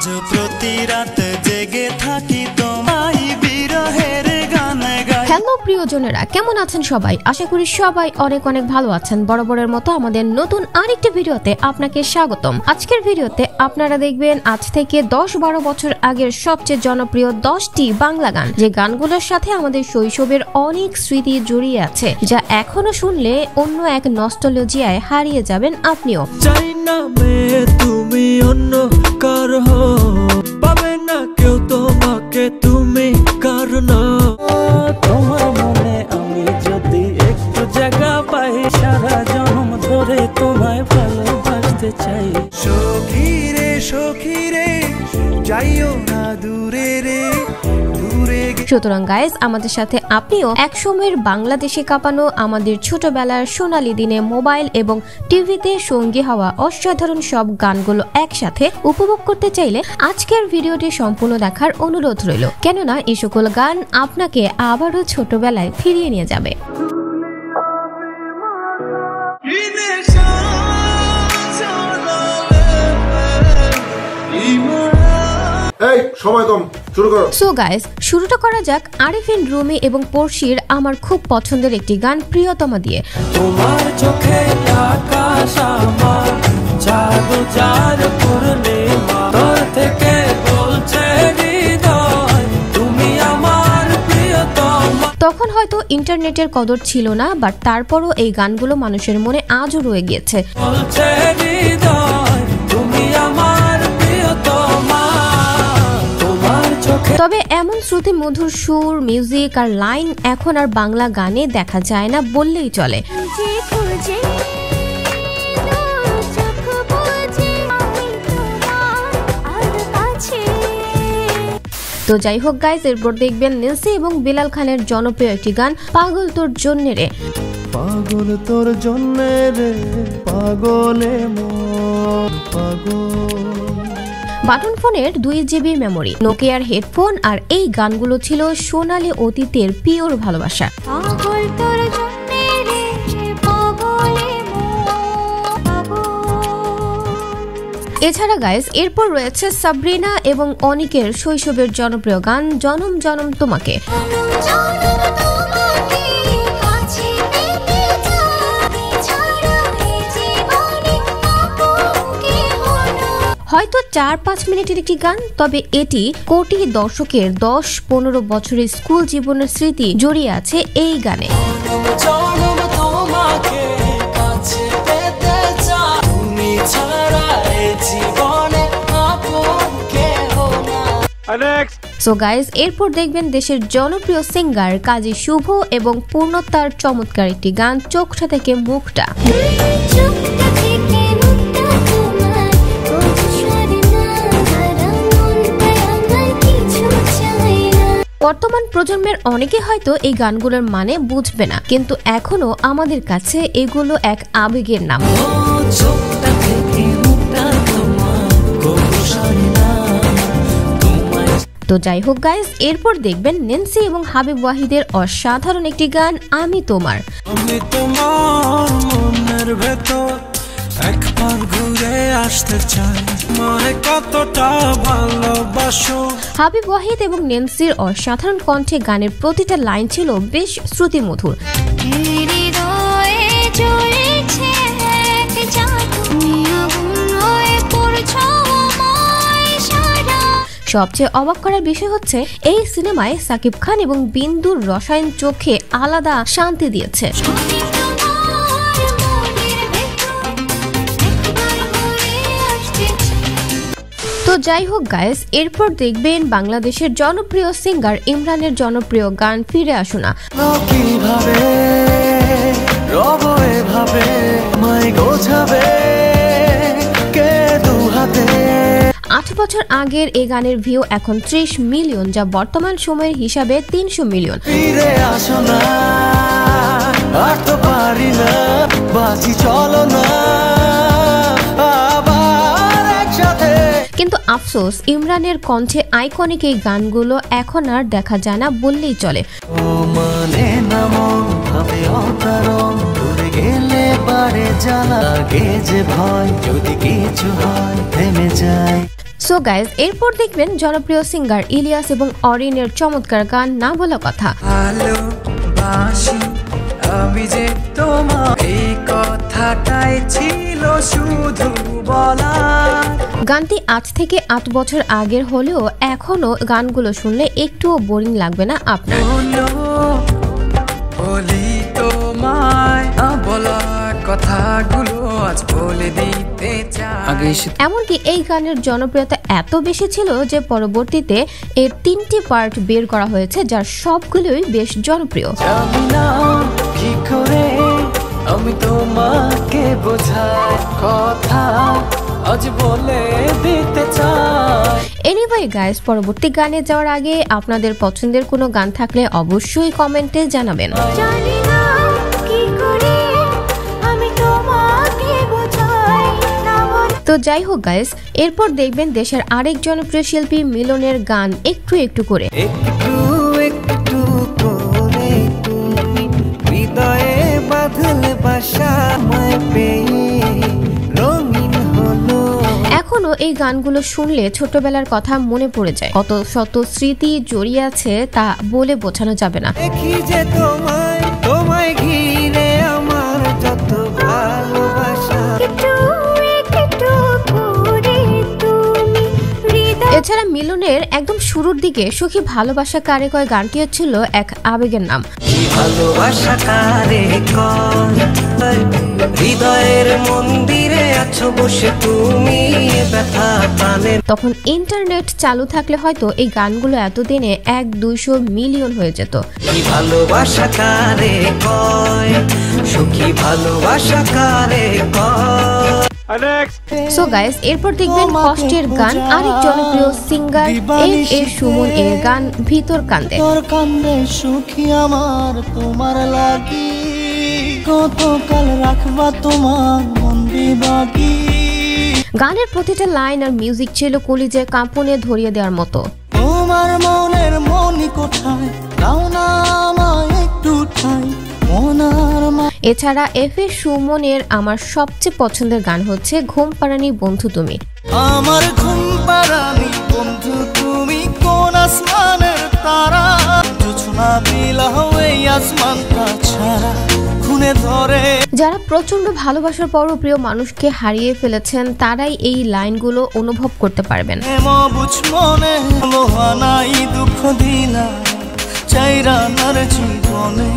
আজও প্রতি রাত জেগে থাকি তোমায় বিরহের গান গাই। হ্যালো প্রিয়জনেরা, কেমন আছেন সবাই? আশা করি সবাই অনেক অনেক ভালো আছেন। বরাবরের মতো আমাদের নতুন আরেকটি ভিডিওতে আপনাকে স্বাগতম। আজকের ভিডিওতে আপনারা দেখবেন আজ থেকে 10-12 বছর আগের সবচেয়ে জনপ্রিয় 10টি বাংলা গান, যে গানগুলোর সাথে আমাদের শৈশবের অনেক স্মৃতি জড়িয়ে আছে, যা এখনো শুনলে অন্য এক নস্টালজিয়ায় হারিয়ে যাবেন আপনিও। চাই না মেয়ে তুমি অন্য কার হো, পাবে না কেউ তোমাকে তুমি কারণ তোমার মনে আমি যদি একটু জায়গা পাই, সারা জন্ম ধরে তোমায় ভালোবাসতে চাই। সখী রে সখী রে যাইও না দূরে রে দূরে। সুতরাং গাইস, আমাদের সাথে আপনিও একসময়ের বাংলাদেশে কাঁপানো আমাদের ছোটবেলার সোনালী দিনে মোবাইল এবং টিভিতে সঙ্গী হওয়া অসাধারণ সব গানগুলো একসাথে উপভোগ করতে চাইলে আজকের ভিডিওটি সম্পূর্ণ দেখার অনুরোধ রইল, কেননা এই সকল গান আপনাকে আবারও ছোটবেলায় ফিরিয়ে নিয়ে যাবে। এই সময় কম, শুরু করো। সো গাইস, শুরুটা করা যাক আরিফিন, রুমি এবং পড়শির আমার খুব পছন্দের একটি গান প্রিয়তমা দিয়ে। তোমার চোখে আকাশ আমার জাদু জার করলে তোর থেকে বলছে হৃদয় তুমি আমার প্রিয়তমা। তখন হয়তো ইন্টারনেটের কদর ছিল না, বাট তারপরও এই গানগুলো মানুষের মনে আজও রয়ে গিয়েছে। বলছে হৃদয় তুমি আমার প্রিয়তমা। তবে এমন শ্রুতি মধুর সুর, মিউজিক আর লাইন এখন আর বাংলা গানে দেখা যায় না বললেই চলে। তো যাই হোক গাইস, এরপর দেখবেন নেলসি এবং বিলাল খানের জনপ্রিয় একটি গান পাগল তোর জন্যে রে। পাগল তোর জন্যে রে পাগলে মন পাগল। বাটন ফোনের 2 GB মেমোরি, নোকিয়ার হেডফোন আর এই গানগুলো ছিল সোনালী অতীতের পিওর ভালোবাসা। এছাড়া গাইস, এরপর রয়েছে সাবরিনা এবং অনিকের শৈশবের জনপ্রিয় গান জনম জনম তোমাকে। হয়তো 4-5 মিনিটের একটি গান, তবে এটি কোটি দর্শকের 10-15 বছরের স্কুল জীবনের স্মৃতি জড়িয়ে আছে এই গানে। সো গাইজ, এরপর দেখবেন দেশের জনপ্রিয় সিঙ্গার কাজী শুভ এবং পূর্ণতার চমৎকার একটি গান চোখটা থেকে মুখটা। বর্তমান প্রজন্মের অনেকে হয়তো এই গানগুলোর মানে বুঝবে না, কিন্তু এখনো আমাদের কাছে এগুলো এক আবেগের নাম। তো যাই হোক গাইস, এরপর দেখবেন নেন্সি এবং হাবিব ওয়াহিদের অসাধারণ একটি গান আমি তোমার। আমি তোমার মনের ভেতর একবার ঘুরে আসতে চাই, মানে কতটা ভালোবাসো। হাবিব ওয়াহিদ এবং নেন্সির অসাধারণ কণ্ঠে গানের প্রতিটা লাইন ছিল বেশ শ্রুতিমধুর। সবচেয়ে অবাক করার বিষয় হচ্ছে এই সিনেমায় সাকিব খান এবং বিন্দুর রসায়ন চোখে আলাদা শান্তি দিয়েছে। তো যাই হোক গাইস, এরপর দেখবেন বাংলাদেশের জনপ্রিয় সিঙ্গার ইমরানের জনপ্রিয় গান ফিরে আসো না। 8 বছর আগের এই গানের ভিউ এখন 30 মিলিয়ন, যা বর্তমান সময়ের হিসাবে 300 মিলিয়ন। ফিরে আসো না আর তো পারি না, বাঁচি চলো না আবার একসাথে। কিন্তু আফসোস, ইমরানের কণ্ঠে আইকনিক এই গানগুলো এখন আর দেখা যায় না বললেই চলে। ও মানে না মন ভাবে অকারণ, দূরে গেলে পারে জ্বালা, গে যে ভয় যদি কিছু হয় থেমে যায়। সো গাইজ, এরপর দেখবেন জনপ্রিয় সিঙ্গার ইলিয়াস এবং অরিনের চমৎকার গান না বলা কথা। ভালোবাসি আমি যে তোমার, এই কথাটাই ছিল শুধু বলা। গানটি আজ থেকে 8 বছর আগের হলেও এখনো গানগুলো শুনলে একটুও বোরিং লাগবে না আপনার। বলি তোমায় বলা কথাগুলো আজ বলে দিতে চাই। এমনকি এই গানের জনপ্রিয়তা এত বেশি ছিল যে পরবর্তীতে এর 3টি পার্ট বের করা হয়েছে, যার সবগুলোই বেশ জনপ্রিয়। জানি না কি করে আমি তোমাকে বোঝাই, কথা আজ বলে দিতে চাই। এনিওয়ে গাইস, পরবর্তী গানে যাওয়ার আগে আপনাদের পছন্দের কোনো গান থাকলে অবশ্যই কমেন্টে জানাবেন। জানি না কি করে আমি তোমাকে বোঝাই না বলে। তো যাই হোক গাইস, এরপর দেখবেন দেশের আরেক জনপ্রিয় শিল্পী মিলনের গান একটু একটু করে। একটু একটু করে তুমি হৃদয়ে বাঁধলে বাসা, আমায় পেয়ে রঙিন হলো। এখনো এই গানগুলো শুনলে ছোটবেলার কথা মনে পড়ে যায়। কত শত স্মৃতি জড়িয়ে আছে তা বলে বোঝানো যাবে না। দেখি যে তোমায় তোমায় ঘিরে আমার যত ভালোবাসা। একটু একটু করে তুমি হৃদয়। এছাড়া মিলনের একদম শুরুর দিকে সুখী ভালোবাসা কারে কয় গানটিও ছিল এক আবেগের নাম। কি ভালোবাসা কারে কয়, হৃদয়ের মন্দিরে আছো বসে তুমি ব্যথা প্রাণে। তখন ইন্টারনেট চালু থাকলে হয়তো এই গানগুলো এতদিনে 100-200 মিলিয়ন হয়ে যেত। কি ভালোবাসা কারে কয়, সুখী ভালোবাসা কারে কয়। সো গাইস, এরপর দেখবেন কষ্টের গান আরেক জনপ্রিয় সিঙ্গার এ সুমন এর গান ভিতর কান্দে। তোর কান্দে সুখী আমার তোমার লাগি, কতকাল রাখবা তোমার মন দিবাগি। গানের প্রতিটা লাইন আর মিউজিক ছিল কলিজায় কাঁপনে ধরিয়ে দেওয়ার মতো। তোমার মনের মনি কোথায়, দাও না আমায় একটু ঠাই, মনার মা। এছাড়া এ সুমনের আমার সবচেয়ে পছন্দের গান হচ্ছে ঘুম পাড়ানি বন্ধু তুমি। আমার ঘুম পাড়ানি বন্ধু তুমি, কোন আসমানের তারা, জোছনা বিলাও এই আসমানটা ছাড়া খুনে ধরে। যারা প্রচন্ড ভালোবাসার পরও প্রিয় মানুষকে হারিয়ে ফেলেছেন তারাই এই লাইনগুলো অনুভব করতে পারবেন। বুঝ মনে লোহানাই দুঃখ দিলা চাইরা নার জীবনে।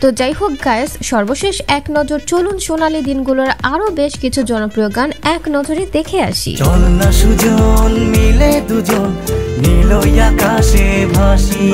তো যাই হোক গাইস, সর্বশেষ এক নজর চলুন সোনালী দিনগুলোর আরো বেশ কিছু জনপ্রিয় গান এক নজরে দেখে আসি। চল না সুজন মিলে দুজন নীল আকাশে ভাসি।